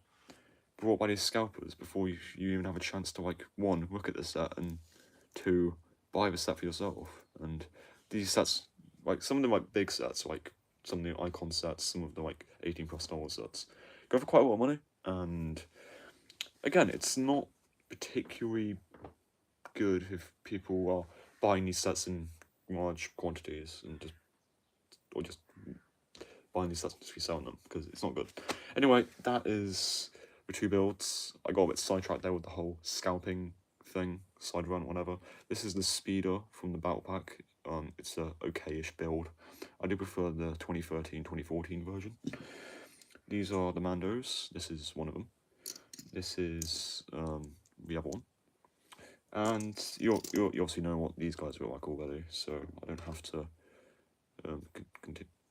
brought by these scalpers before you even have a chance to like one look at the set and two buy the set for yourself. And these sets, like some of them like big sets, like some of the icon sets, some of the like 18+ Star Wars sets, go for quite a lot of money. And again, it's not particularly good if people are buying these sets in large quantities and just buying these sets to be selling them, because it's not good. Anyway, that is the two builds. I got a bit sidetracked there with the whole scalping thing, side run, whatever. This is the speeder from the battle pack. It's a okay-ish build. I do prefer the 2013-2014 version. These are the Mandos. This is one of them. This is the other one. And you obviously know what these guys look like already, so I don't have to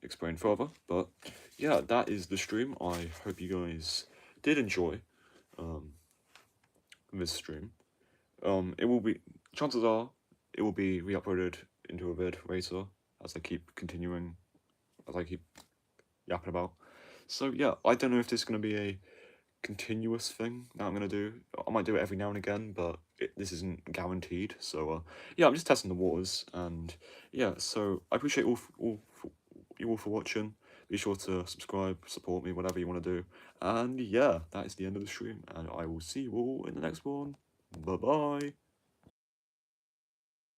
explain further. But yeah, that is the stream. I hope you guys did enjoy this stream. It will be, chances are, it will be re-uploaded into a vid later as I keep yapping about. So yeah, I don't know if this is going to be a continuous thing that I'm going to do. I might do it every now and again, but this isn't guaranteed. So yeah, I'm just testing the waters, and yeah, so I appreciate you all for watching. Be sure to subscribe, support me, whatever you want to do. And yeah, that is the end of the stream, and I will see you all in the next one. Bye bye.